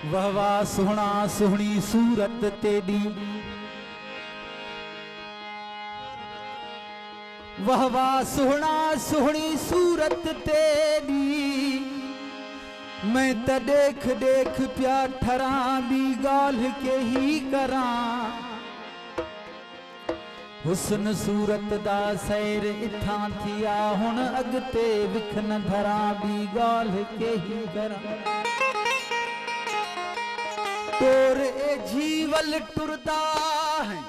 वाह वाह सोहना सोहनी सूरत तेरी, वाह वाह सोहना सोहनी सूरत तेरी। मैं त देख देख प्या ठरा भी गाल के ही करा। हुस्न सूरत दा सैर इथां थिया हुण अगते विखन धरा भी गाल के ही करा। तोर ए जीवल टुरदा है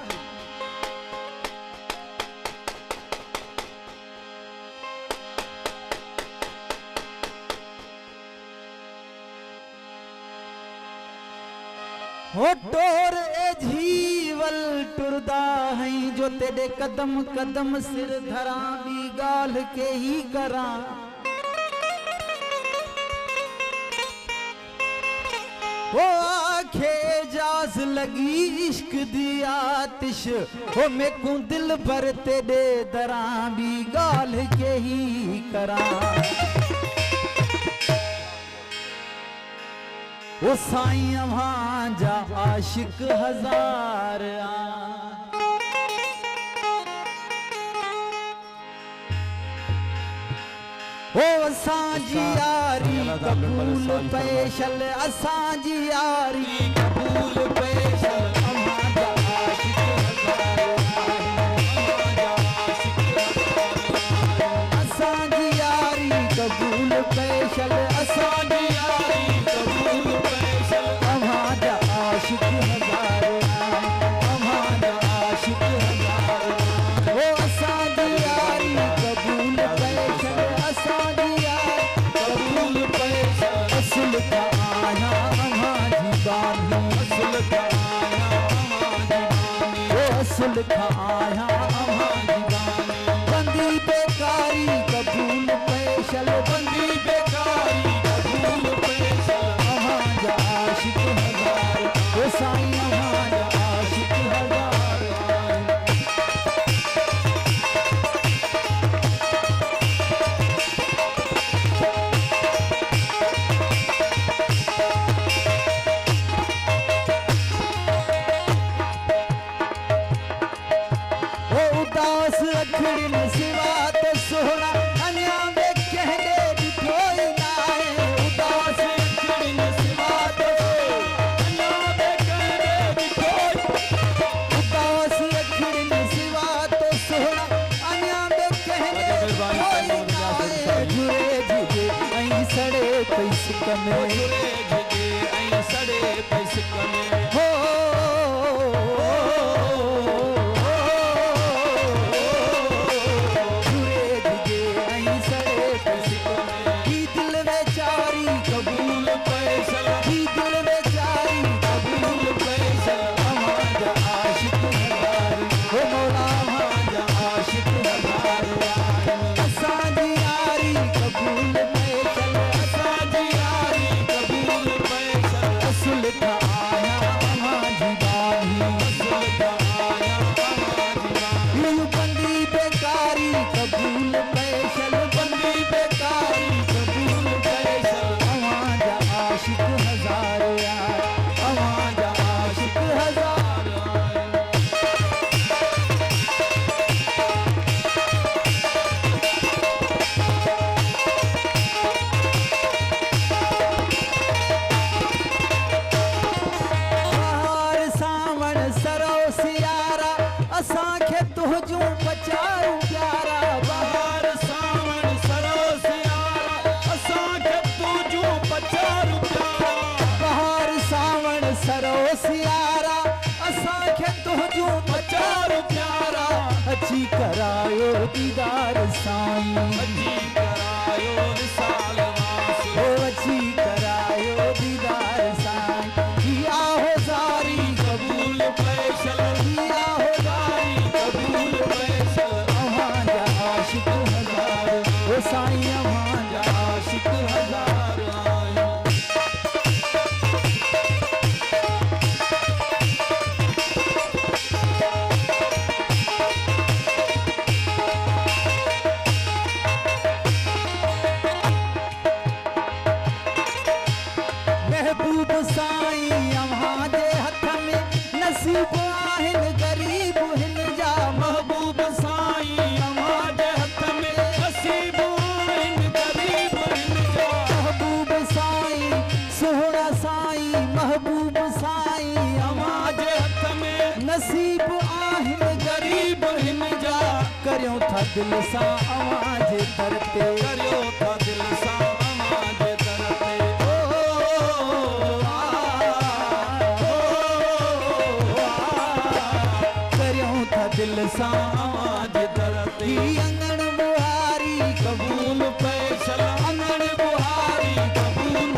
हो टोर ए जीवल टुरदा है जो तेरे कदम कदम सिर धरा भी गाल के ही करा। वो आखे जाज लगी इश्क दी आतिश हो मैं को दिल भर तेरे दरा भी गाल के ही करा। वो साईं भांजा आशिक हजार ओ असांजी यारी कबूल पेशल, असांजी यारी कबूल पेशल। अमांजा आशिक असांजी यारी कबूल पेशल, असांजी यारी कबूल पेशल। अमांजा आशिक हजार, अमांजा आशिक हजार। ओ असांजी यारी कबूल पेशल, असांजी यारी कबूल पेशल। असल का आया अमांजी बानी, असल का आया अमांजी बानी। ओ असल का आया अमांजी बानी। बंदी बेकारी कबूल पेशल, बंदी बेकारी कबूल पेशल। अमांजा आशिक हजार, ओ साईं अमांजा आशिक हजार। उदास अखड़ी न सिवा तो सोहना अन्या में कहने दिखोई नाए। उदास अखड़ी न सिवा तो अन्या में कहने दिखोई। उदास अखड़ी न सिवा तो सोहना अन्या में कहने दिखोई नाए। जुरे जुगे ऐं सड़े पैस कमे, जुरे जुगे ऐं सड़े पैस कमे। हो महबूब आहिन गरीब हिन जा महबूब साईं अवाजे हथ में नसीब आहिन गरीब हिन जा महबूब साईं सोहरा साईं महबूब साईं अवाजे हथ में नसीब आहिन गरीब हिन जा करियो था दिल सां आवाज दर ते करियो था दिल सां अवाजे दर ते करियो था दिल सां आवाज दर ते ही अंगण बुहारी कबूल फैसल अंगण बुहारी कबूल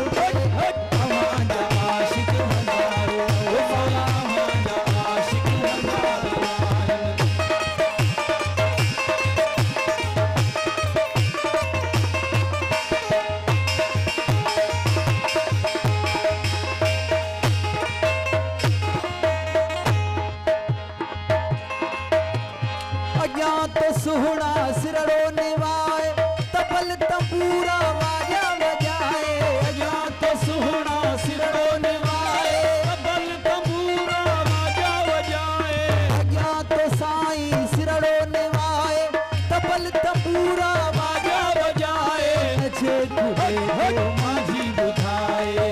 आवाज आशिक हजारो आवाजा आशिक हजारो अज्ञात सुहणा सिरड़ो निवाए तबल तंबूरा वाजा बजाए अज्ञात सुहणा सिरड़ो निवाए तबल तंबूरा वाजा बजाए अज्ञात साईं सिरड़ो निवाए तबल तंबूरा वाजा बजाए नचे कुदे हो माझी बुधाए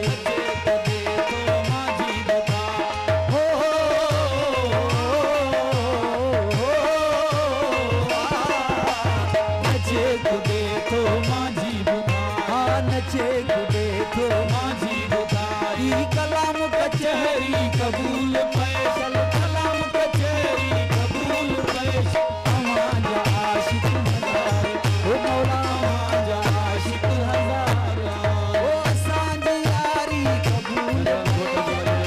नचे कुदे तो माझी बुधा नचे कुदे तो माझी बुधा नचे कुदे तो माझी बुधाई कलाम कचहरी कबूल फैसल कलाम कचहरी कबूल फैसल आवाज आशिक हजारो ओ मौला आवाजा आशिक हजारा ओ असांजी यारी कबूल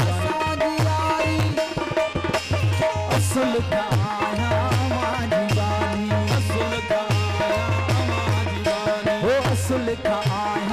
असांजी यारी असुल का आया माझी बानी असल का आया हमारी बानी ओ असुल का आया